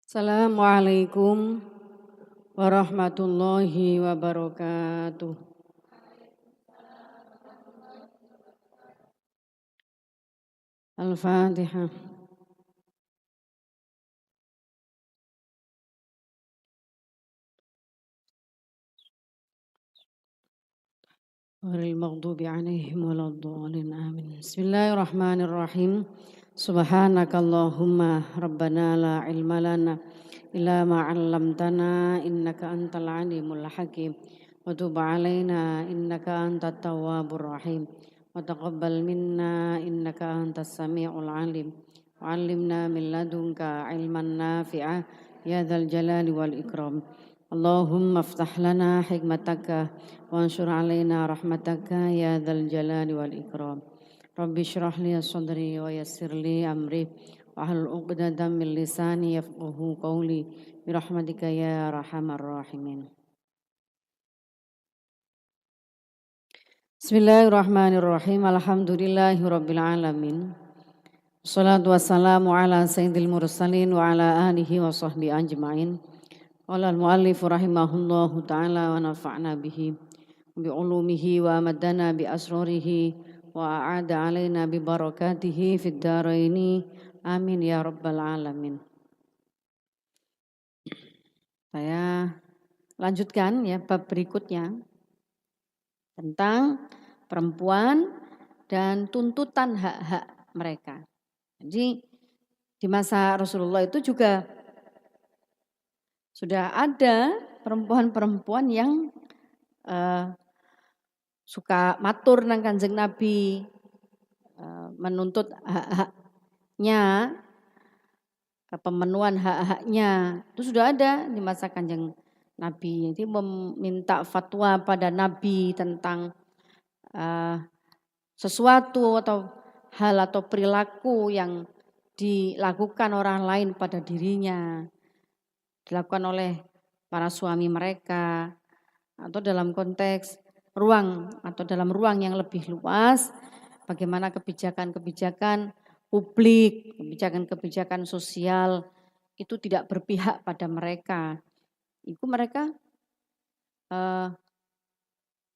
Assalamualaikum warahmatullahi wabarakatuh. Al-Fatihah. Ghairil maghdubi alaihim waladdallin. Amin. Bismillahirrahmanirrahim. Subhanakallahumma rabbana la ilma lana illa ma 'allamtana innaka antal alimul hakim. Wa tub 'alaina innaka antat tawwabur rahim. Wa taqabbal minna innaka antas samiul alim. Wa 'allimna min ladunka ilman nafi'a ya dzal jalali wal ikram. Allahumma aftah lana hikmataka wa anshur 'alaina rahmataka ya dzal jalali wal ikram. Rabbi syrah li sadri wa yassir li amri wa hlul 'uqdatam min lisani yafqahu qawli bi rahmatika ya arhamar rahimin. Bismillahirrahmanirrahim. Alhamdulillahirabbil alamin. Wassalatu wassalamu ala sayyidil mursalin wa ala alihi wa sahbihi ajmain. Qala al-muallif rahimahullahu taala wa nafa'na bihi bi ulumihi wa amadana bi asrarihi wa a'ada alaina bi barakatihi fid dharaini amin ya rabbal alamin. Saya lanjutkan ya bab berikutnya tentang perempuan dan tuntutan hak-hak mereka. Jadi di masa Rasulullah itu juga sudah ada perempuan-perempuan yang suka matur nang Kanjeng Nabi, menuntut hak-haknya, pemenuhan hak-haknya. Itu sudah ada di masa Kanjeng Nabi. Jadi meminta fatwa pada Nabi tentang sesuatu atau hal atau perilaku yang dilakukan orang lain pada dirinya, dilakukan oleh para suami mereka, atau dalam konteks ruang atau dalam ruang yang lebih luas, bagaimana kebijakan-kebijakan publik, kebijakan-kebijakan sosial itu tidak berpihak pada mereka. Itu mereka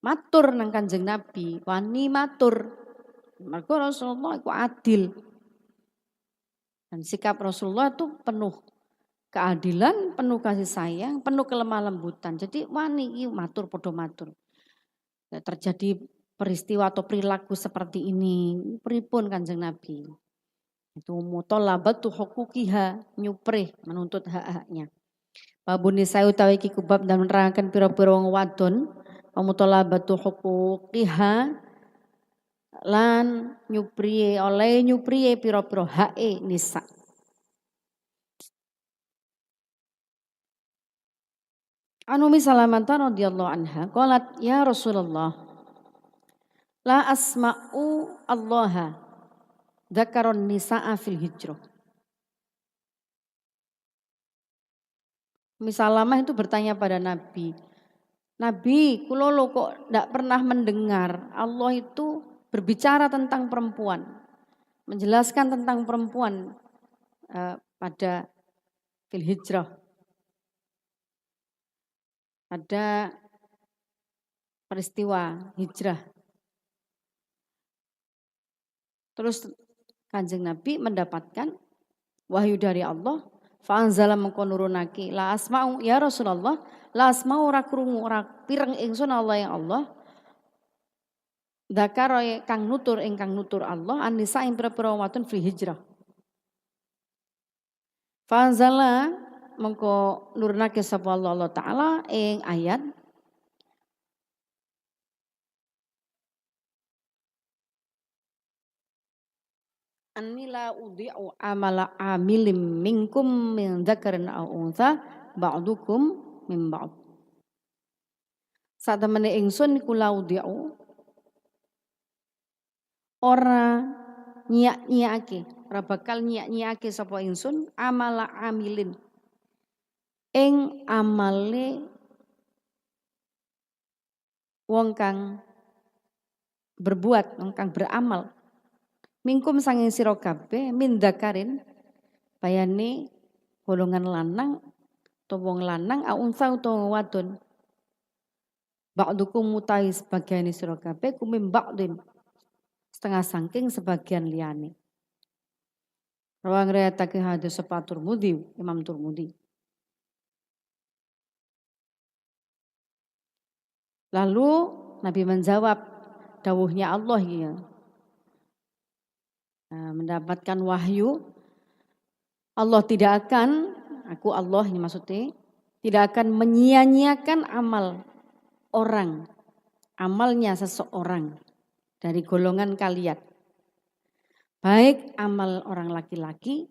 matur nang Kanjeng Nabi, wani matur. Mergo Rasulullah itu adil. Dan sikap Rasulullah itu penuh keadilan, penuh kasih sayang, penuh kelemah lembutan. Jadi wani iki matur padha matur. Terjadi peristiwa atau perilaku seperti ini, pripun Kanjeng Nabi? Itu mutolabatu huquqiha, nyuprih menuntut hak-haknya. Babun nisa utawi iki kubab dan menerangkan pira-pira wong wadon, mutolabatu huquqiha lan nyupriye pira-pira hake nisa. Anu Salamah radhiyallahu anha qalat ya Rasulullah la asma'u Allaha dzakaron nisaa fil hijrah. Salamah itu bertanya pada Nabi, Nabi, kulo kok tidak pernah mendengar Allah itu berbicara tentang perempuan, menjelaskan tentang perempuan pada fil hijrah. Ada peristiwa hijrah. Terus Kanjeng Nabi mendapatkan wahyu dari Allah, fa'anzala mengko nurunake la asma'u ya Rasulullah, la asma'u ora krungu ora pireng ingsun Allah ya Allah. Dzakara kang nutur ingkang nutur Allah an-nisa ing pira-pira wadon fil hijrah. Fa'anzala mengko nurunake sapa Allah taala ing ayat Anila udhi'u amala amilim minkum min dzakarin aw untha ba'dukum min ba'd. Saat temene ingsun iku laudhi'u ora nyiak-nyiake, ora bakal nyiak-nyiake sapa ingsun amala amilin ing amale wong kang berbuat, wong kang beramal. Mingkum sanging sira kabeh min dzakarin bayane golongan lanang atau wong lanang au unsa utawa wadon. Ba'dukum mutai sebagian sira kabeh kumim ba'din. Setengah sangking sebagian liyane. Rawang riwayatake hadis sapa Turmudi, Imam Turmudi. Lalu Nabi menjawab dawuhnya Allah ya. Mendapatkan wahyu Allah tidak akan, aku Allah ini maksudnya, tidak akan menyia-nyiakan amal orang, amalnya seseorang dari golongan kalian. Baik amal orang laki-laki,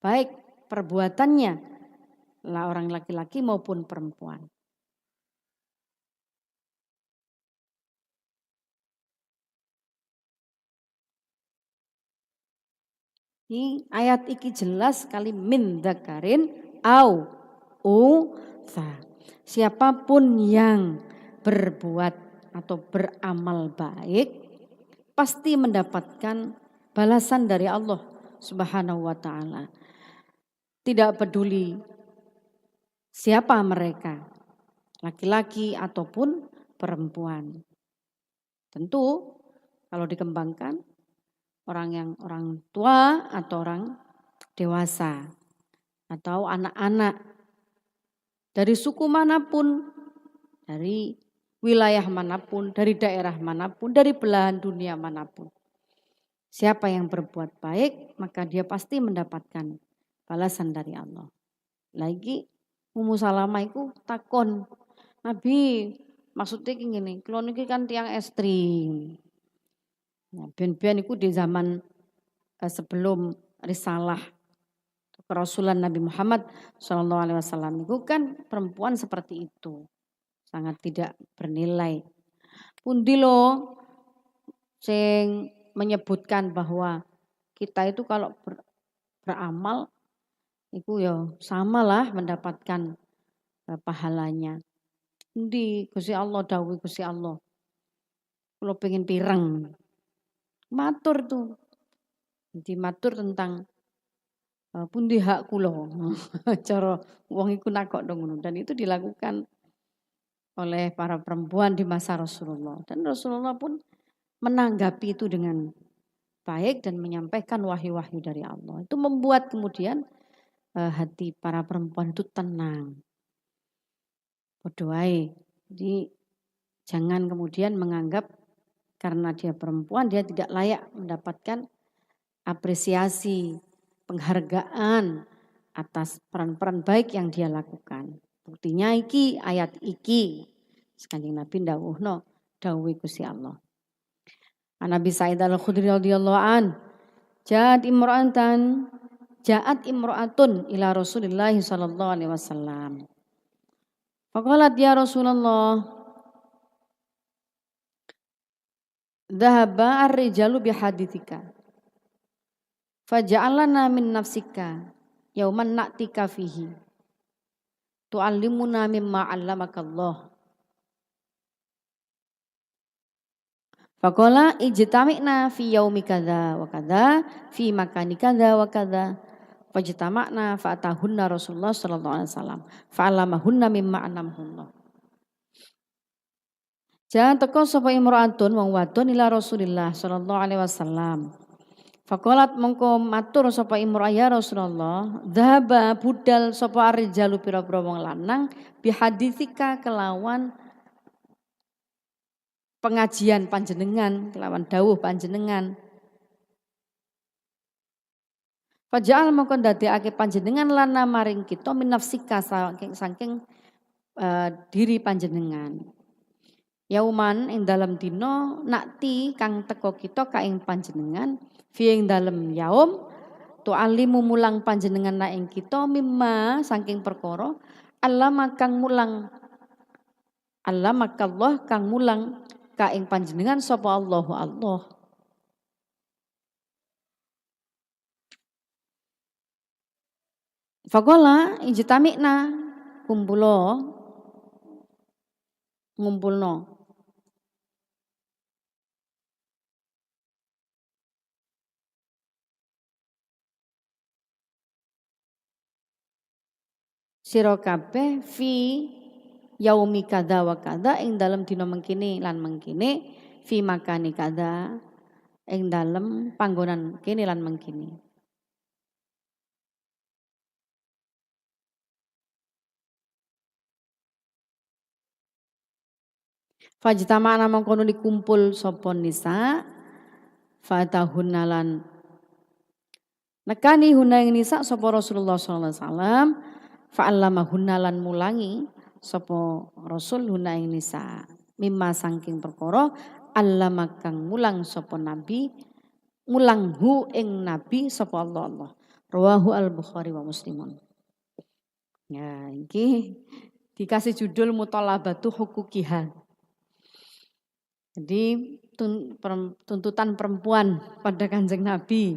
baik perbuatannya lah orang laki-laki maupun perempuan. Ini ayat iki jelas sekali min dzakarin au untha. Siapapun yang berbuat atau beramal baik pasti mendapatkan balasan dari Allah Subhanahu wa taala. Tidak peduli siapa mereka, laki-laki ataupun perempuan. Tentu kalau dikembangkan orang tua atau orang dewasa atau anak-anak dari suku manapun, dari wilayah manapun, dari daerah manapun, dari belahan dunia manapun. Siapa yang berbuat baik maka dia pasti mendapatkan balasan dari Allah. Lagi Ummu Salamah iku takon, Nabi maksudnya gini, kalau niki kan tiang ekstrim. Nah, ben-ben itu di zaman sebelum risalah kerasulan Nabi Muhammad SAW itu kan perempuan seperti itu. Sangat tidak bernilai. Pundi lo sing menyebutkan bahwa kita itu kalau beramal itu ya samalah mendapatkan pahalanya. Pundi Gusti Allah dawuh Gusti Allah. Kalau pengen pireng. Matur tuh. Jadi matur tentang pundi hak kula. Cara wong iku nakok ngono dan itu dilakukan oleh para perempuan di masa Rasulullah dan Rasulullah pun menanggapi itu dengan baik dan menyampaikan wahyu-wahyu dari Allah. Itu membuat kemudian hati para perempuan itu tenang. Berdoa. Jadi jangan kemudian menganggap karena dia perempuan dia tidak layak mendapatkan apresiasi, penghargaan atas peran-peran baik yang dia lakukan. Buktinya iki ayat iki. Kanjeng Nabi dawuhno dawuh Gusti Allah. Nabi Sa'id Al-Khudri radhiyallahu an, ja'at imra'atun ila Rasulillah sallallahu alaihi wasallam. Faqalat ya Rasulullah, dhahaba ar-rijalu bihadithika. Faja'alana min nafsika yauman na'tika fihi. Tu'allimuna mimma 'allamakallah. Faqala ijtami'na fi yaumi kadza wa kadza fi makani kadza wa kadza. Fajtama'na fa'atahunna Rasulullah sallallahu alaihi wasallam fa'alamahunna mimma 'allamahullah. Jangan teko sapa imra'atun wong wadon ila Rasulillah sallallahu alaihi wasallam. Faqalat mongko matur sapa imra'ah ya Rasulullah, dhahaba budal sapa arijalu pira-pira wong lanang bihaditsika kelawan pengajian panjenengan, kelawan dawuh panjenengan. Faja'al mongko ndadekake panjenengan lana maring kita minafsika saking diri panjenengan. Yauman ing dalam dina nakti kang teko kita ka ing panjenengan fi ing dalem yaum tu'allimu mulang panjenengan na ing kita mimma saking perkara allama kang mulang allamakallah kang mulang ka ing panjenengan sapa Allahu Allah. Faqala ijtami'na ngumpulno. sira kabeh fi yaumi kada wa kada ing dalem dina mengkini lan mengkini fi makani kada ing dalem panggonan kene lan mengkini. Fajtama ana mangkono dikumpul sapa nisa fatahunna lan nekani huna ing nisa sapa Rasulullah sallallahu alaihi wasallam fa'allamahunna lan mulangi sapa Rasul huna ing nisa mimma saking perkara allama kang mulang sapa nabi mulang hu ing nabi sapa Allah. Rawahu al-Bukhari wa Muslimun. Ya, iki dikasih judul mutalabatu hukukiha. Jadi tuntutan perempuan pada Kanjeng Nabi.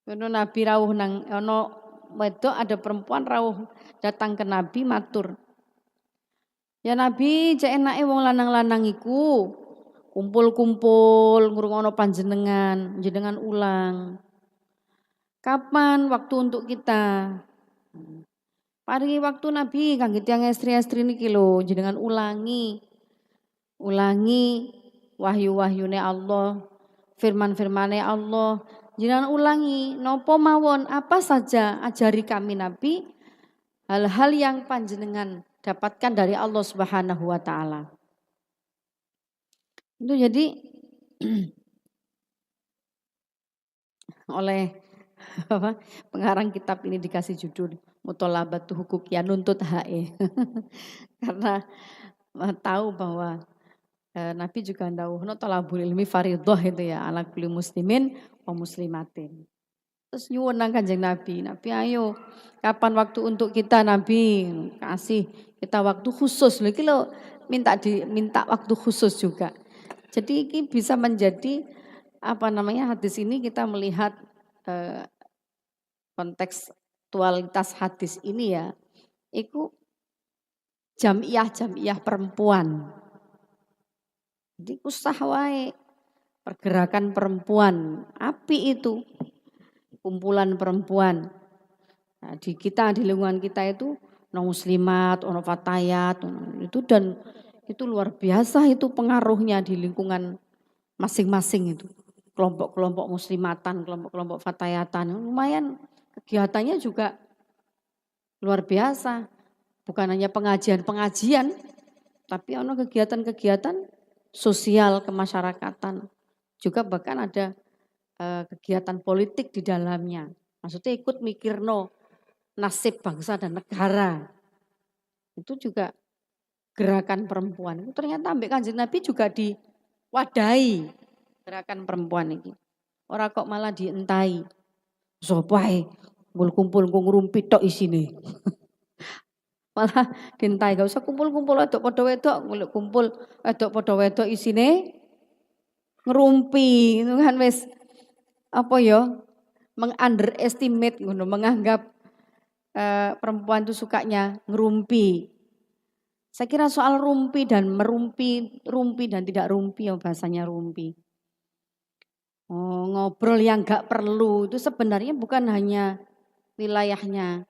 Ono Nabi rawuh nang ono wedok ada perempuan rawuh datang ke Nabi matur. Ya Nabi, cek enake wong lanang-lanang iku kumpul-kumpul ngrungokno panjenengan, jenengan ulang. Kapan waktu untuk kita? Paringi waktu Nabi kangge tiyang estri-estri niki lho, jenengan ulangi. Ulangi wahyu-wahyune Allah, firman-firmane Allah. Jenengan ulangi nopo mawon apa saja ajari kami Nabi hal-hal yang panjenengan dapatkan dari Allah Subhanahu wa taala. Itu jadi oleh pengarang kitab ini dikasih judul Muthalabatu Huquqiyah nuntut HE. Karena tahu bahwa Nabi juga ndawuhna talabul ilmi fardhah itu ya ala kulli muslimin wa muslimatin. Terus nyuwun nang Kanjeng Nabi, Nabi ayo kapan waktu untuk kita Nabi kasih kita waktu khusus lho iki lho minta waktu khusus juga. Jadi ini bisa menjadi hadis ini kita melihat kontekstualitas hadis ini ya. Itu jamiah perempuan. Jadi usah wae pergerakan perempuan, api itu kumpulan perempuan. Nah, di lingkungan kita itu ono muslimat, ono fatayat, itu dan itu luar biasa itu pengaruhnya di lingkungan masing-masing itu. Kelompok-kelompok muslimatan, kelompok-kelompok fatayatan, lumayan kegiatannya juga luar biasa. Bukan hanya pengajian-pengajian, tapi ono kegiatan-kegiatan sosial kemasyarakatan. Juga bahkan ada kegiatan politik di dalamnya. Maksudnya ikut mikirno nasib bangsa dan negara. Itu juga gerakan perempuan. Itu ternyata ambek Kanjeng Nabi juga diwadahi gerakan perempuan ini. Ora kok malah dientai. Sopo ae kumpul-kumpul ngrumpi tok isine. Malah dientai gak usah kumpul-kumpul wedok padha wedok, kumpul wedok padha wedok isine ngerumpi itu kan wis mengunderestimate ngono, menganggap perempuan itu sukanya ngerumpi. Saya kira soal rumpi dan merumpi, rumpi dan tidak rumpi ya bahasanya rumpi. Ngobrol yang gak perlu itu sebenarnya bukan hanya wilayahnya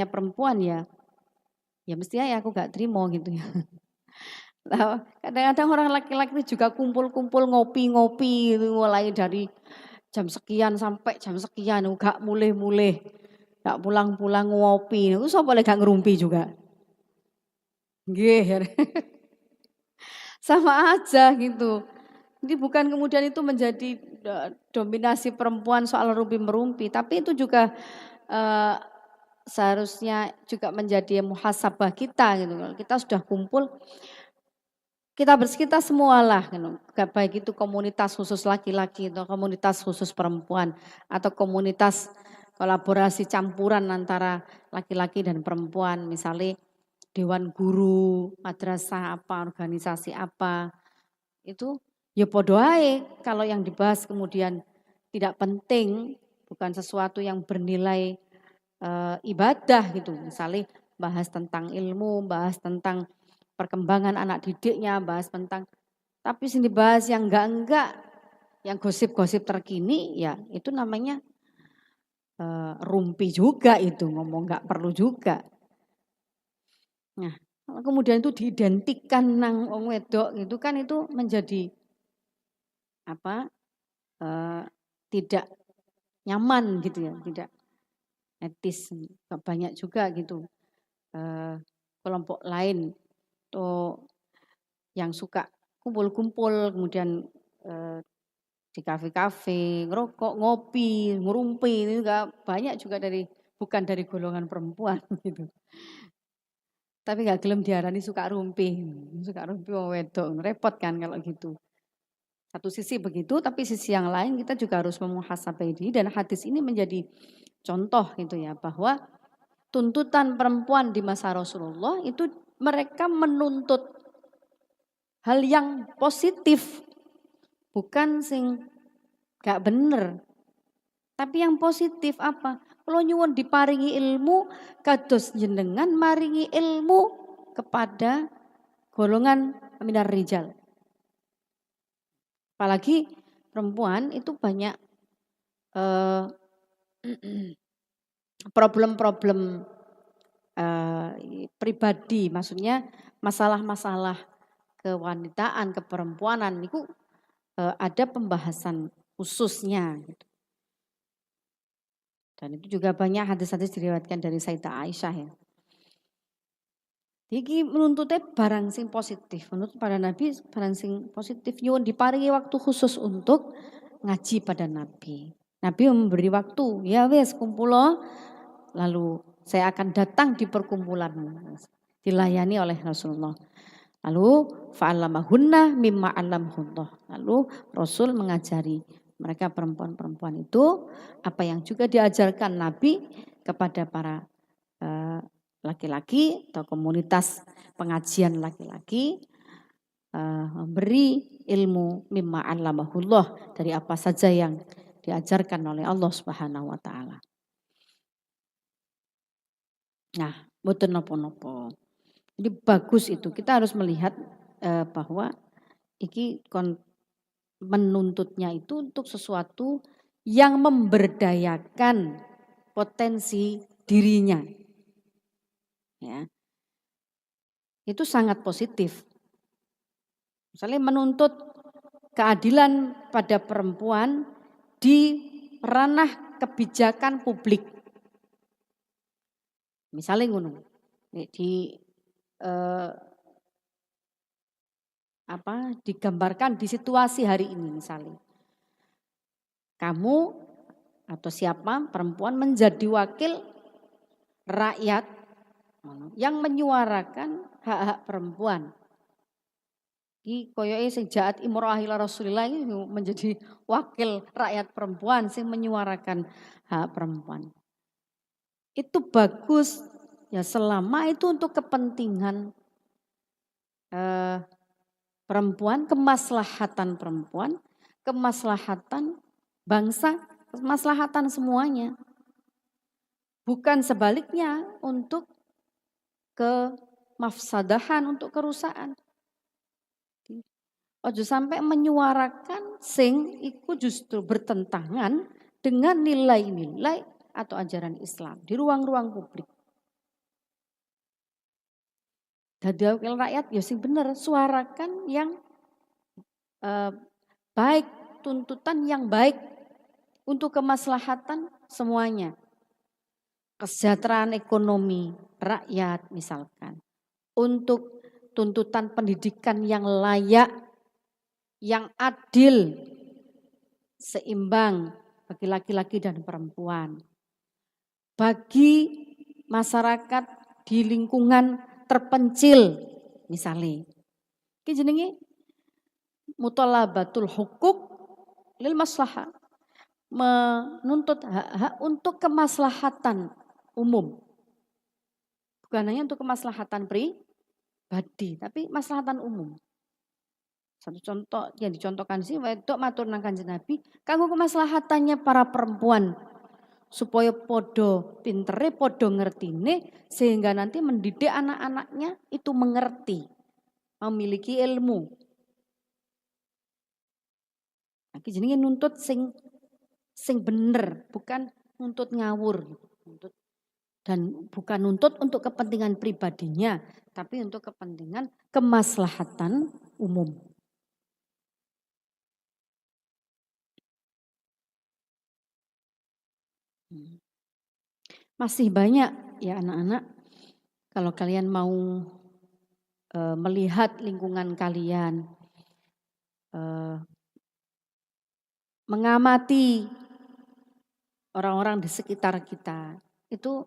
perempuan ya. Ya mestinya ya aku gak terima gitu ya. Nah, kadang-kadang orang laki-laki juga kumpul-kumpul ngopi-ngopi gitu, mulai dari jam sekian sampai jam sekian gak mulih-mulih, gak pulang-pulang ngopi. Itu so boleh gak ngerumpi juga. Nggih. Sama aja gitu. Jadi bukan kemudian itu menjadi dominasi perempuan soal rumpi-merumpi, tapi itu juga seharusnya juga menjadi muhasabah kita gitu. Kita sudah kumpul, kita semualah gitu. Baik itu komunitas khusus laki-laki atau komunitas khusus perempuan atau komunitas kolaborasi campuran antara laki-laki dan perempuan, misalnya dewan guru, madrasah apa, organisasi apa. Itu ya podo ae kalau yang dibahas kemudian tidak penting, bukan sesuatu yang bernilai ibadah gitu. Misalnya bahas tentang ilmu, bahas tentang perkembangan anak didiknya, bahas tentang tapi sini bahas yang enggak, yang gosip-gosip terkini ya itu namanya rumpi juga itu, ngomong nggak perlu juga. Nah, kalau kemudian itu diidentikan nang wong wedok gitu kan itu menjadi apa? Tidak nyaman gitu ya, tidak etis. Banyak juga gitu kelompok lain tuh yang suka kumpul-kumpul kemudian di kafe-kafe, ngerokok, ngopi, ngerumpi itu juga banyak juga bukan dari golongan perempuan gitu. Tapi nggak gelem diarani suka rumpi wong wedok, repot kan kalau gitu. Satu sisi begitu, tapi sisi yang lain kita juga harus memuhasabah diri dan hadis ini menjadi contoh gitu ya bahwa tuntutan perempuan di masa Rasulullah itu mereka menuntut hal yang positif, bukan sing gak bener. Tapi yang positif apa? Kalau nyuwun diparingi ilmu, kados jenengan maringi ilmu kepada golongan minar rijal. Apalagi perempuan itu banyak problem-problem pribadi, maksudnya masalah-masalah kewanitaan, keperempuanan itu ada pembahasan khususnya. Gitu. Dan itu juga banyak hadis-hadis diriwayatkan dari Sayyidah Aisyah ya. Jadi menuntutnya barang sing positif, menurut pada Nabi barang sing positif. Nyuwun diparingi waktu khusus untuk ngaji pada Nabi. Nabi memberi waktu, ya wes kumpulo, lalu saya akan datang di perkumpulanmu. Dilayani oleh Rasulullah. Lalu fa'alamahunna mimma alamhullah. Lalu Rasul mengajari mereka perempuan-perempuan itu apa yang juga diajarkan Nabi kepada para laki-laki atau komunitas pengajian laki-laki memberi ilmu mimma alamahullah dari apa saja yang diajarkan oleh Allah Subhanahu wa taala. Nah, mboten napa-napa. Jadi bagus itu. Kita harus melihat bahwa iki menuntutnya itu untuk sesuatu yang memberdayakan potensi dirinya. Ya. Itu sangat positif. Misalnya menuntut keadilan pada perempuan di ranah kebijakan publik. Misalnya ngono. Digambarkan di situasi hari ini misalnya. Kamu atau siapa perempuan menjadi wakil rakyat yang menyuarakan hak-hak perempuan. Iki koyoke sing jaat imro'ah ila Rasulillah ini menjadi wakil rakyat perempuan sing menyuarakan hak perempuan. Itu bagus ya selama itu untuk kepentingan perempuan, kemaslahatan perempuan, kemaslahatan bangsa, kemaslahatan semuanya. Bukan sebaliknya untuk kemafsadahan, untuk kerusakan. Ojo sampai menyuarakan sing iku justru bertentangan dengan nilai-nilai atau ajaran Islam di ruang-ruang publik. Dadi wakil rakyat ya sing bener, suarakan yang baik, tuntutan yang baik untuk kemaslahatan semuanya. Kesejahteraan ekonomi rakyat misalkan. Untuk tuntutan pendidikan yang layak, yang adil, seimbang bagi laki-laki dan perempuan. Bagi masyarakat di lingkungan terpencil misalnya. Iki jenenge mutalabatul hukuk lil maslahah. Menuntut hak-hak untuk kemaslahatan umum. Bukan hanya untuk kemaslahatan pribadi, tapi maslahatan umum. Satu contoh yang dicontohkan sih wedok matur nang Kanjeng Nabi, kanggo kemaslahatannya para perempuan supaya podo pintere, podo ngertine sehingga nanti mendidik anak-anaknya itu mengerti, memiliki ilmu. Iki jenenge nuntut sing bener, bukan nuntut ngawur, dan bukan nuntut untuk kepentingan pribadinya, tapi untuk kepentingan kemaslahatan umum. Masih banyak ya anak-anak, kalau kalian mau melihat lingkungan kalian, mengamati orang-orang di sekitar kita, itu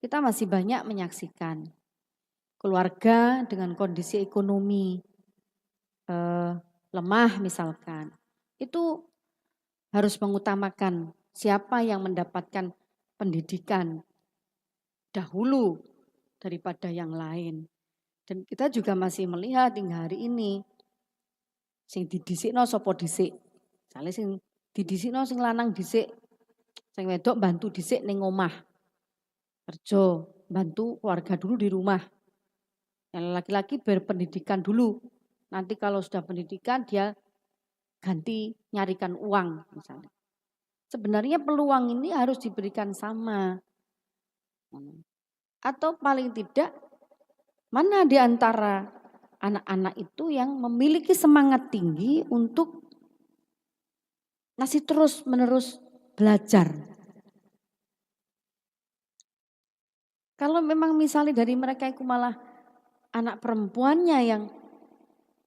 kita masih banyak menyaksikan keluarga dengan kondisi ekonomi lemah misalkan, itu harus mengutamakan siapa yang mendapatkan pendidikan dahulu daripada yang lain. Dan kita juga masih melihat hingga hari ini, sing didisikno sapa dhisik. Misale sing didisikno sing lanang dhisik, sing wedok bantu dhisik ning omah. Kerja, bantu keluarga dulu di rumah. Yang laki-laki berpendidikan dulu. Nanti kalau sudah pendidikan dia ganti nyarikan uang misalnya. Sebenarnya peluang ini harus diberikan sama. Atau paling tidak, mana di antara anak-anak itu yang memiliki semangat tinggi untuk masih terus-menerus belajar. Kalau memang misalnya dari mereka itu malah anak perempuannya yang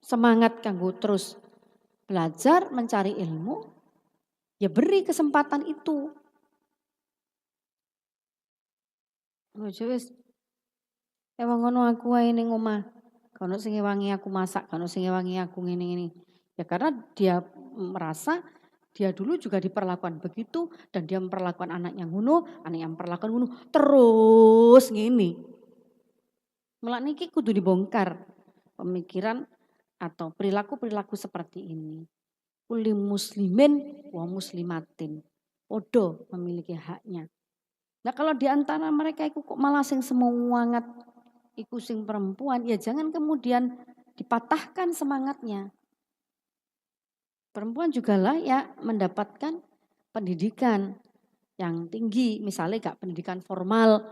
semangat kanggo terus belajar, mencari ilmu, ya beri kesempatan itu. Wis ewang ngono aku wae ning omah. Kono sing ngewangi aku masak, kono sing ngewangi aku ngene-ngene. Ya karena dia merasa dia dulu juga diperlakukan begitu dan dia memperlakukan anak yang ngono, anak yang memperlakukan ngono terus ngene. Mulane iki kudu dibongkar pemikiran atau perilaku-perilaku seperti ini. Kulli muslimin wa muslimatin. Podo memiliki haknya. Nah kalau di antara mereka itu kok malah sing semangat iku sing perempuan, ya jangan kemudian dipatahkan semangatnya. Perempuan juga layak mendapatkan pendidikan yang tinggi, misalnya gak pendidikan formal,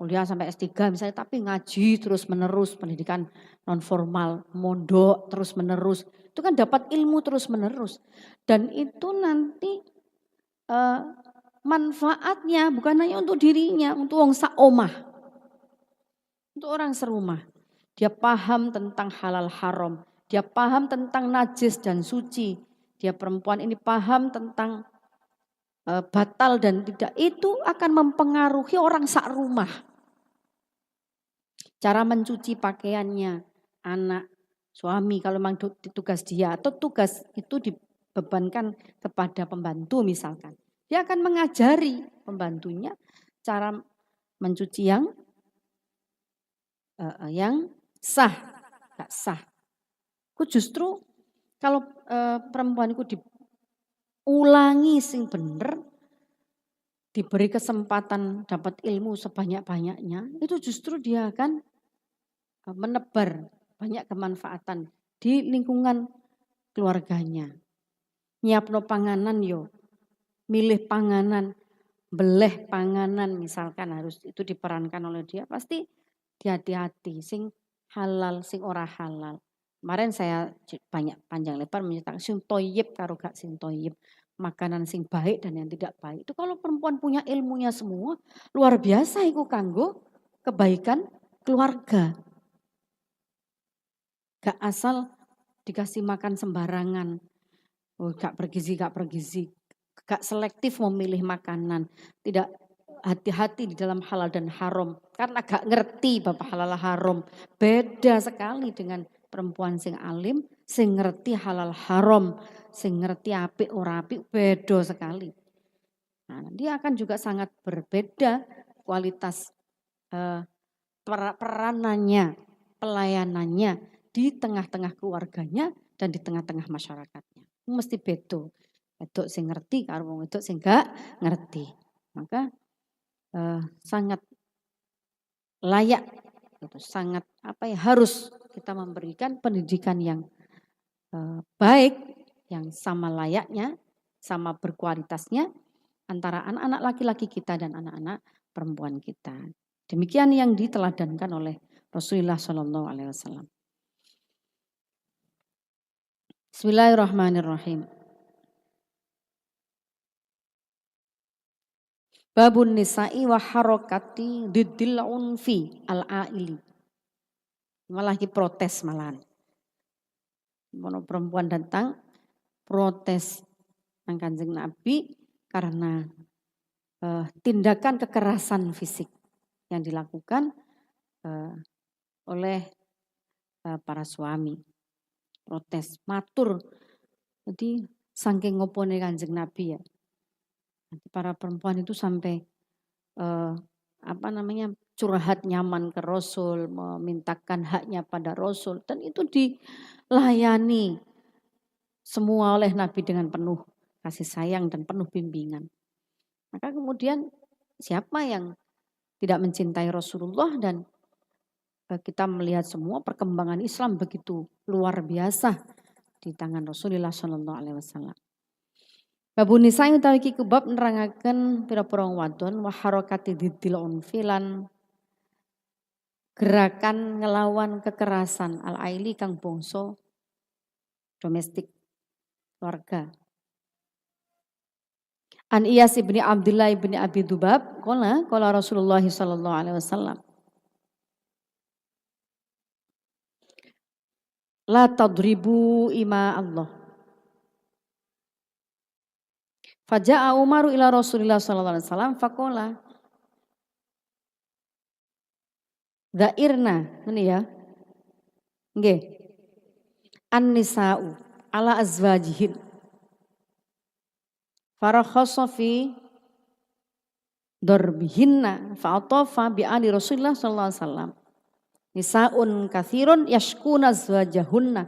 kuliah sampai S3 misalnya, tapi ngaji terus menerus, pendidikan non formal, mondok terus menerus, itu kan dapat ilmu terus menerus. Dan itu nanti manfaatnya bukan hanya untuk dirinya, untuk wong sak omah. Untuk orang serumah. Dia paham tentang halal haram, dia paham tentang najis dan suci. Dia perempuan ini paham tentang batal dan tidak. Itu akan mempengaruhi orang sak rumah. Cara mencuci pakaiannya, anak, suami kalau memang tugas dia atau tugas itu dibebankan kepada pembantu misalkan. Dia akan mengajari pembantunya cara mencuci yang sah, gak sah. Ku justru kalau perempuan itu diulangi sing bener, diberi kesempatan dapat ilmu sebanyak-banyaknya, itu justru dia akan menebar banyak kemanfaatan di lingkungan keluarganya. Nyiapno panganan yo, milih panganan, beleh panganan misalkan harus itu diperankan oleh dia, pasti hati-hati sing halal sing ora halal. Kemarin saya banyak panjang lebar menceritakan sing toyib karo gak sing toyib, makanan sing baik dan yang tidak baik. Itu kalau perempuan punya ilmunya semua, luar biasa itu kanggo kebaikan keluarga. Gak asal dikasih makan sembarangan, gak bergizi, gak selektif memilih makanan, tidak hati-hati di dalam halal dan haram, karena gak ngerti bapak halal haram. Beda sekali dengan perempuan sing alim, sing ngerti halal haram, sing ngerti apik ora apik, beda sekali. Nah, dia akan juga sangat berbeda kualitas peranannya, pelayanannya di tengah-tengah keluarganya dan di tengah-tengah masyarakatnya. Mesti beda. Wedok sing ngerti karo wong wedok sing gak ngerti. Maka sangat layak, gitu, sangat harus kita memberikan pendidikan yang baik, yang sama layaknya, sama berkualitasnya antara anak-anak laki-laki kita dan anak-anak perempuan kita. Demikian yang diteladankan oleh Rasulullah Shallallahu Alaihi Wasallam. Bismillahirrahmanirrahim. Babun nisa'i wa harokati diddil unfi al-aili. Malah protes malahan. Mau perempuan datang protes nang Kanjeng Nabi karena tindakan kekerasan fisik yang dilakukan oleh para suami. Protes, matur. Jadi saking ngopone Kanjeng Nabi ya. Para perempuan itu sampai curhat nyaman ke Rasul, memintakan haknya pada Rasul, dan itu dilayani semua oleh Nabi dengan penuh kasih sayang dan penuh bimbingan. Maka kemudian siapa yang tidak mencintai Rasulullah, dan kita melihat semua perkembangan Islam begitu luar biasa di tangan Rasulullah Shallallahu Alaihi Wasallam. Babu nisa utawi iki bab nerangaken pira-pira wadon wa harakati diddil unfilan gerakan ngelawan kekerasan al-aili kang bangsa domestik keluarga. An Iyas ibni Abdullah ibni Abi Dubab qala Rasulullah sallallahu alaihi wasallam la tadribu ima Allah. Faja'a Umaru ila Rasulillah sallallahu alaihi wasallam faqala Da'irna, ini ya. Nggih. An-nisa'u ala azwajihin. Farakhassa fi darbihinna fa'atafa bi ali Rasulillah sallallahu alaihi wasallam. Nisa'un katsirun yashkuna azwajahunna.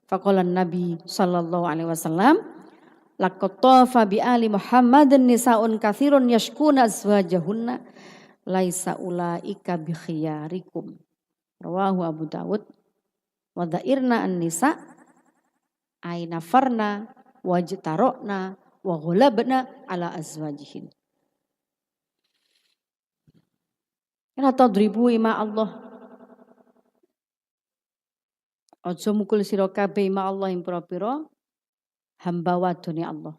Faqala Nabi sallallahu alaihi wasallam laqad tafa bi ali Muhammadin nisa'un katsirun yashkuna azwajahunna laisa ulaika bi khiyarikum. Rawahu Abu Dawud. Wa dha'irna an-nisa aina farna wajtarokna wa ghulabna ala azwajihin. La tadribu ima Allah. Aja mukul sira kabeh ima Allah ing pira-pira hamba wadone Allah.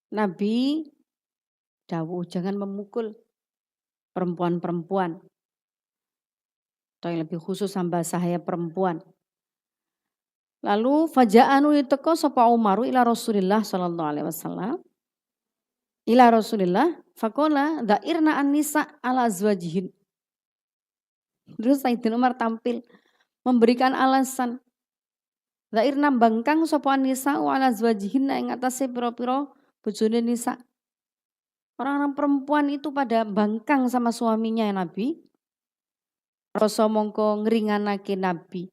Nabi dawuh jangan memukul perempuan-perempuan. Atau yang lebih khusus hamba sahaya perempuan. Lalu faja'anu iteko sapa Umaru ila Rasulillah sallallahu alaihi wasallam. Ila Rasulillah faqala da'irna an-nisa ala azwajihin. Terus Sayyidina Umar tampil memberikan alasan. Da'irna bangkang sapa an-nisa ala azwajihin ing atase pira-pira bojone nisa. Orang-orang perempuan itu pada bangkang sama suaminya ya Nabi. Rasa mongko ngringanake Nabi.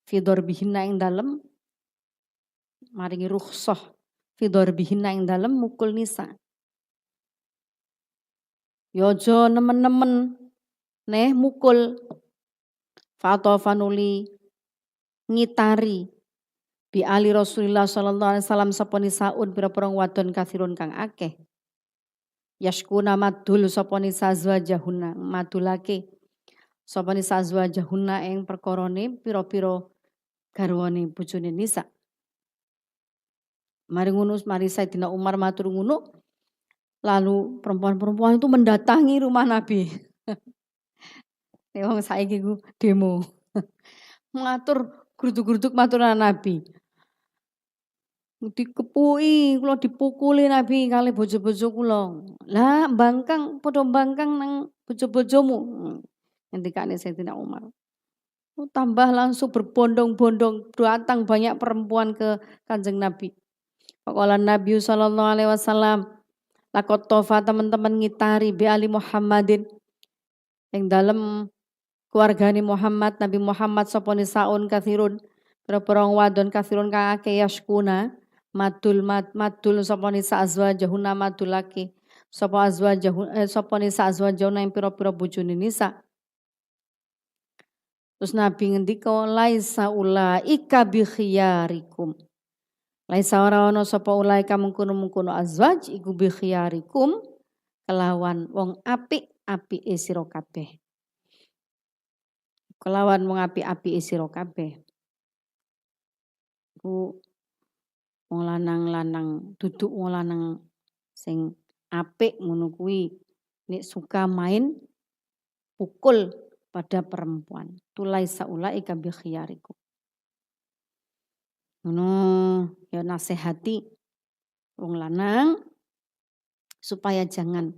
Fidor bihina ing dalem maringi rukhsah. Fidor bihina ing dalem mukul nisa. Yojo nemen-nemen neh mukul. Fatofanuli ngitari bi ali Rasulullah sallallahu alaihi wasallam sapa nisaun pira-pira wadon kathirun kang akeh. Yashkuna madul sapa nisa azwajahunna madulake sapa nisa azwajahunna ing perkarane pira-pira garwane bojone nisa. Mari ngono mari Sayyidina Umar matur ngono lalu perempuan-perempuan itu mendatangi rumah Nabi. Wong saiki ku demo. Ngatur gruduk-gruduk maturan Nabi. Dikepui, kula dipukuli Nabi kali bojo-bojo kula. Lah bangkang padha bangkang nang bojo-bojomu. Ngendikane Sayyidina Umar. Tambah langsung berbondong-bondong datang banyak perempuan ke Kanjeng Nabi. Faqala Nabi sallallahu alaihi wasallam laqad tofa teman-teman ngitari bi ali Muhammadin yang dalam keluargane Muhammad Nabi Muhammad sapa nisaun kathirun pira-pira wadon kathirun kang akeh yashkuna madul sapa nisa azwajahuna madulake sapa sapa nisa azwajahuna yang pira-pira bojone nisa. Terus Nabi ngendika laisa ulaika bi khiyarikum. Laisa ora ana sapa ulaika mengkono-mengkono azwaj iku bi khiyarikum kelawan wong apik-apike sira kabeh. Kelawan wong apik-apike sira kabeh. Iku wong lanang-lanang duduk wong lanang sing apik ngono kuwi nek suka main pukul pada perempuan. Tulaisa ulaika bi khiyarikum. Ngono ya nasihati wong lanang supaya jangan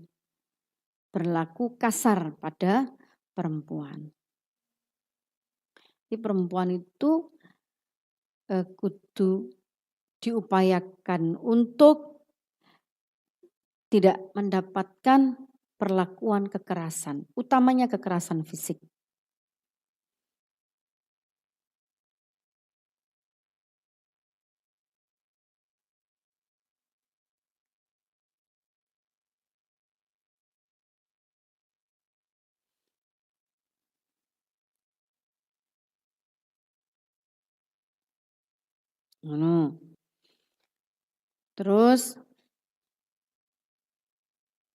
berlaku kasar pada perempuan. Jadi perempuan itu kudu diupayakan untuk tidak mendapatkan perlakuan kekerasan, utamanya kekerasan fisik. Terus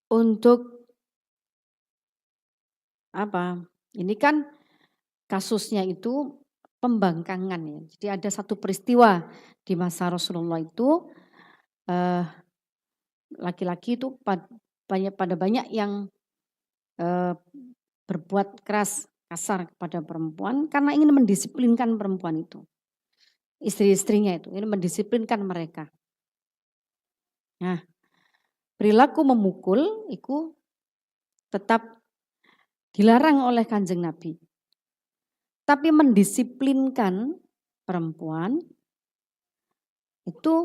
untuk apa? Ini kan kasusnya itu pembangkangan ya. Jadi ada satu peristiwa di masa Rasulullah itu laki-laki itu pada banyak yang berbuat keras kasar kepada perempuan karena ingin mendisiplinkan perempuan itu. Istri-istrinya itu ingin mendisiplinkan mereka. Nah, perilaku memukul itu tetap dilarang oleh Kanjeng Nabi. Tapi mendisiplinkan perempuan itu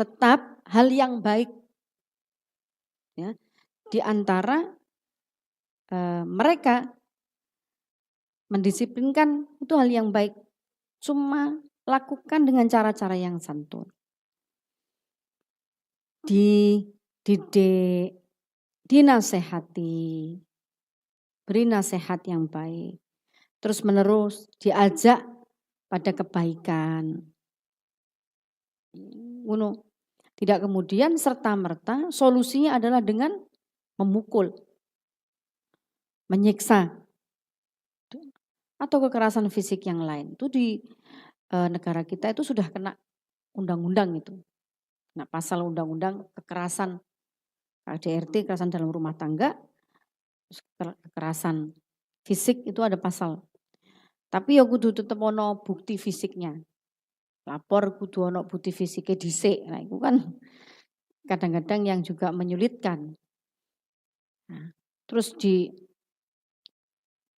tetap hal yang baik. Ya, di antara mereka mendisiplinkan itu hal yang baik. Cuma lakukan dengan cara-cara yang santun. Dididik, dinasehati, beri nasihat yang baik. Terus menerus diajak pada kebaikan. Tidak kemudian serta-merta solusinya adalah dengan memukul, menyiksa, atau kekerasan fisik yang lain. Itu di negara kita itu sudah kena undang-undang itu. Nah, pasal undang-undang kekerasan KDRT, kekerasan dalam rumah tangga, kekerasan fisik itu ada pasal. Tapi ya kudu tetep ono bukti fisiknya. Lapor kudu ono bukti fisiknya dhisik. Nah, itu kan kadang-kadang yang juga menyulitkan. Nah, terus di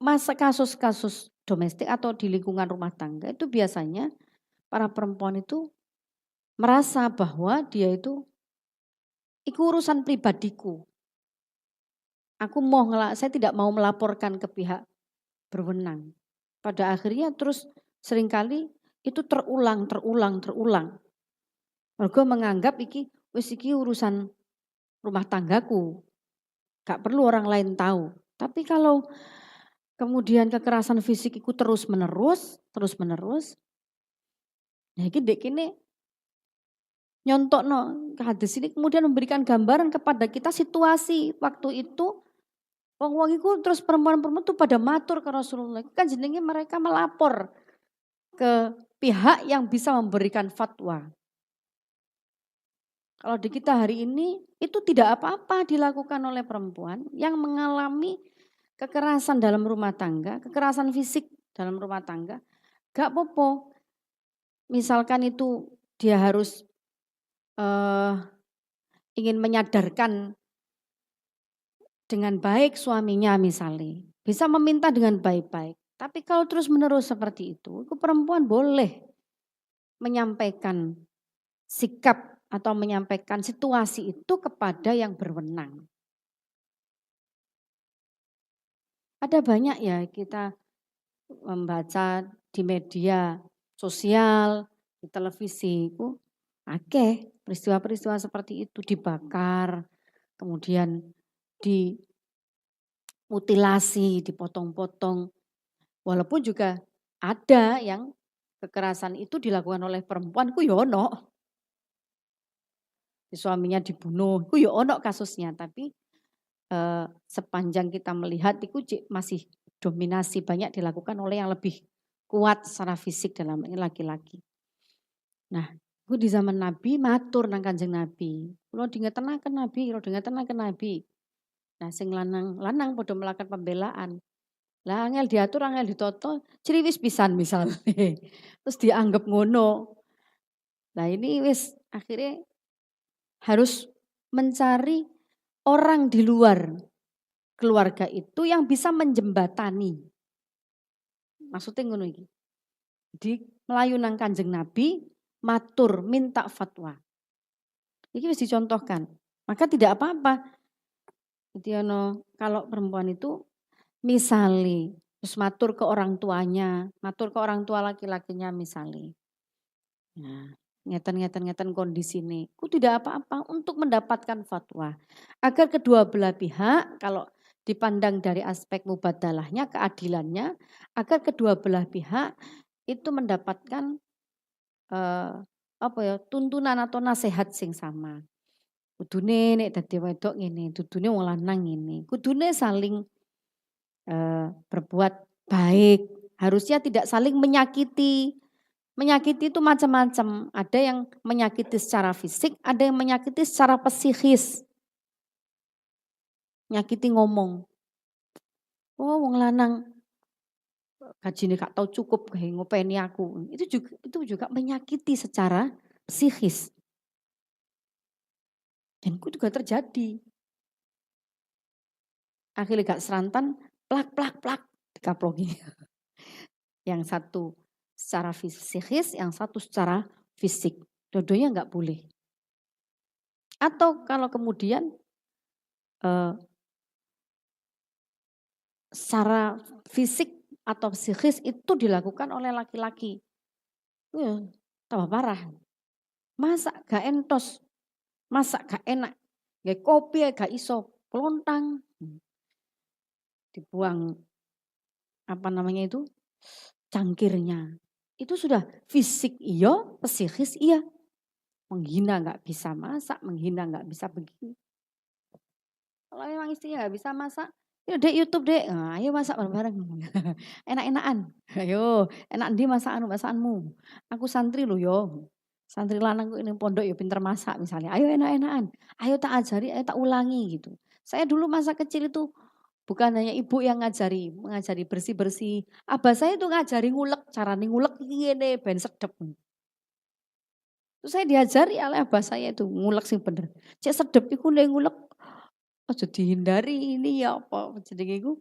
masa kasus-kasus domestik atau di lingkungan rumah tangga itu biasanya para perempuan itu merasa bahwa dia itu urusan pribadiku. Saya tidak mau melaporkan ke pihak berwenang. Pada akhirnya terus seringkali itu terulang. Mergo menganggap iki urusan rumah tanggaku. Gak perlu orang lain tahu. Tapi kalau kemudian kekerasan fisik itu terus menerus, ya iki dek kene nyontokno hadis ini kemudian memberikan gambaran kepada kita situasi waktu itu wong-wong itu terus perempuan-perempuan itu pada matur ke Rasulullah. Kan jenenge mereka melapor ke pihak yang bisa memberikan fatwa. Kalau di kita hari ini itu tidak apa-apa dilakukan oleh perempuan yang mengalami kekerasan dalam rumah tangga, kekerasan fisik dalam rumah tangga. Gak apa-apa. Misalkan itu dia harus ingin menyadarkan dengan baik suaminya misalnya. Bisa meminta dengan baik-baik. Tapi kalau terus-menerus seperti itu perempuan boleh menyampaikan sikap atau menyampaikan situasi itu kepada yang berwenang. Ada banyak ya kita membaca di media sosial, di televisi itu peristiwa-peristiwa seperti itu dibakar, kemudian dimutilasi, dipotong-potong. Walaupun juga ada yang kekerasan itu dilakukan oleh perempuan ku yono. suaminya dibunuh. Itu ya ono kasusnya, tapi sepanjang kita melihat itu masih dominasi banyak dilakukan oleh yang lebih kuat secara fisik dalam ini laki-laki. Nah, itu di zaman Nabi matur nang Kanjeng Nabi. Kula dingetenaken Nabi, kula dingetenaken Nabi. Nah, sing lanang padha melakukan pembelaan. Lah angel diatur, angel ditoto, ciriwis pisan misalnya. Terus dianggap ngono. Nah, ini wis akhirnya harus mencari orang di luar keluarga itu yang bisa menjembatani. Maksudnya ngono iki. Di melayu nang Kanjeng Nabi, matur minta fatwa. Ini harus dicontohkan. Maka tidak apa-apa. Jadi kalau perempuan itu misali terus matur ke orang tuanya, matur ke orang tua laki-lakinya misali. Nah, ngeten kondisi ini. Ku tidak apa-apa untuk mendapatkan fatwa. Agar kedua belah pihak kalau dipandang dari aspek mubadalahnya, keadilannya, agar kedua belah pihak itu mendapatkan tuntunan atau nasihat sing sama. Kudune nek dadi wedok ngene, kudune wong lanang ngene. Kudune saling berbuat baik. Harusnya tidak saling menyakiti. Menyakiti itu macam-macam. Ada yang menyakiti secara fisik, ada yang menyakiti secara psikis. Nyakiti ngomong. Oh, wong lanang gajine gak tau cukup kayak ngopeni aku. Itu juga menyakiti secara psikis. Dan itu juga terjadi. Akhirnya gak serantan, plak dikaploki. Yang satu secara psikis, yang satu secara fisik. Dua-duanya gak boleh. Atau kalau kemudian secara fisik atau psikis itu dilakukan oleh laki-laki. Tambah parah. Masak gak entos, masak gak enak. Gak kopi gak iso, pelontang. Dibuang cangkirnya. Itu sudah fisik iya, psikis iya. Menghina gak bisa masak, menghina gak bisa begini. Kalau memang istrinya gak bisa masak, ya dek YouTube dek, nah, ayo masak bareng-bareng. Enak-enakan, ayo enak di masakanmu. Aku santri loh yo. Santri lanang ini pondok ya pinter masak misalnya. Ayo enak-enakan, ayo tak ajari, ayo tak ulangi gitu. Saya dulu masa kecil itu bukan hanya ibu yang mengajari bersih-bersih. Abah saya itu ngajari ngulek, cara ngulek ini ben sedep. Terus saya diajari oleh abah saya itu ngulek sing bener. Cek sedep iku ngulek. Aja dihindari ini ya apa jenenge iku.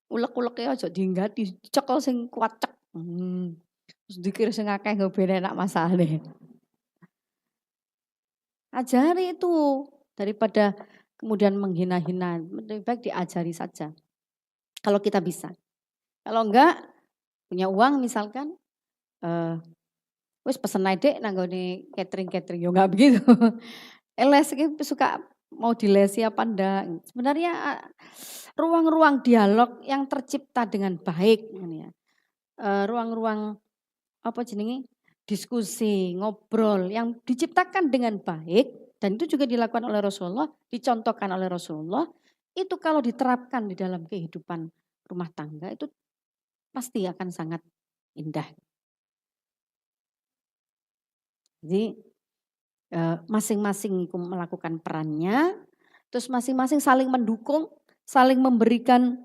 Ulek-uleke aja dihindari, dicekel sing kuat cek. Terus dikira sing akeh nggo ben enak masakane. Ajari itu daripada kemudian menghina-hina, lebih baik diajari saja. Kalau kita bisa. Kalau enggak punya uang misalkan wis pesen ae Dek nang nggone catering yo enggak begitu. Les iki suka mau dilesi apa enggak. Sebenarnya ruang-ruang dialog yang tercipta dengan baik ya. Ruang-ruang apa jenenge diskusi, ngobrol yang diciptakan dengan baik dan itu juga dilakukan oleh Rasulullah, dicontohkan oleh Rasulullah, itu kalau diterapkan di dalam kehidupan rumah tangga itu pasti akan sangat indah. Jadi masing-masing melakukan perannya, terus masing-masing saling mendukung, saling memberikan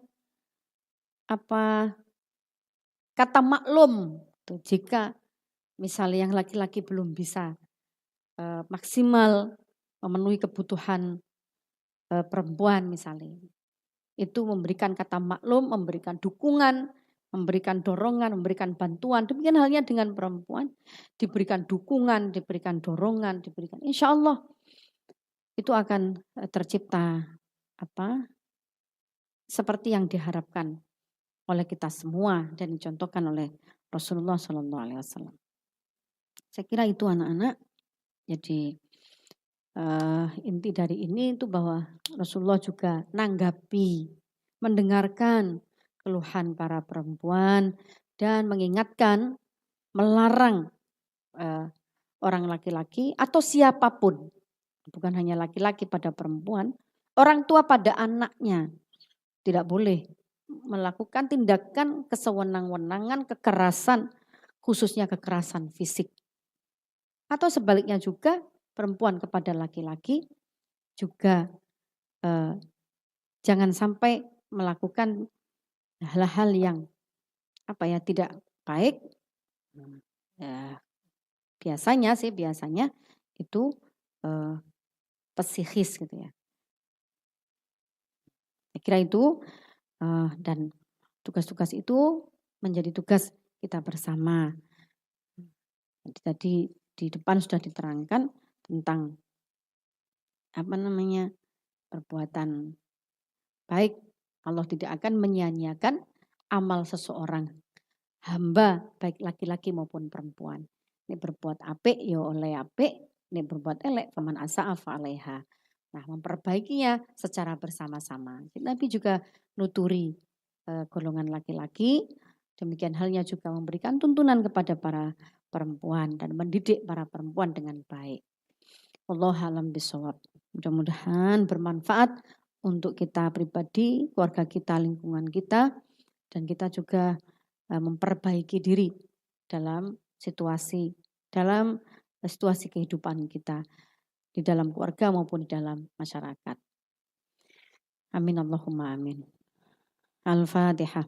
kata maklum. Jika misalnya yang laki-laki belum bisa maksimal memenuhi kebutuhan perempuan misalnya. Itu memberikan kata maklum, memberikan dukungan, memberikan dorongan, memberikan bantuan. Demikian halnya dengan perempuan, diberikan dukungan, diberikan dorongan, diberikan insya Allah itu akan tercipta seperti yang diharapkan oleh kita semua dan dicontohkan oleh Rasulullah SAW. Saya kira itu anak-anak. Jadi inti dari ini itu bahwa Rasulullah juga nanggapi, mendengarkan keluhan para perempuan dan mengingatkan, melarang orang laki-laki atau siapapun Bukan hanya laki-laki pada perempuan, orang tua pada anaknya tidak boleh melakukan tindakan kesewenang-wenangan, kekerasan, khususnya kekerasan fisik. Atau sebaliknya juga perempuan kepada laki-laki juga jangan sampai melakukan hal-hal yang tidak baik. Biasanya itu psikis gitu ya. Saya kira itu dan tugas-tugas itu menjadi tugas kita bersama. Tadi di depan sudah diterangkan tentang perbuatan baik. Allah tidak akan menyia-nyiakan amal seseorang hamba baik laki-laki maupun perempuan. Ini berbuat apik ya oleh apik, ini berbuat elek faman asa'a fa'alaiha. Nah, memperbaikinya secara bersama-sama. Nabi juga nuturi golongan laki-laki, demikian halnya juga memberikan tuntunan kepada para perempuan dan mendidik para perempuan dengan baik. Wallahu a'lam bishawab. Mudah-mudahan bermanfaat untuk kita pribadi, keluarga kita, lingkungan kita, dan kita juga memperbaiki diri dalam situasi kehidupan kita di dalam keluarga maupun di dalam masyarakat. Amin Allahumma amin. Al-Fatihah.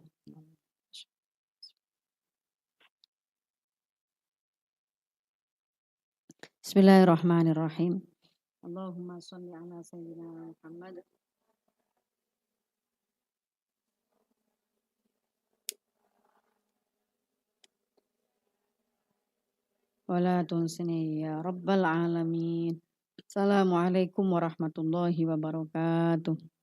Bismillahirrahmanirrahim. Allahumma sholli ala sayyidina Muhammad. Wala tunsini ya rabbal alamin. Assalamualaikum warahmatullahi wabarakatuh.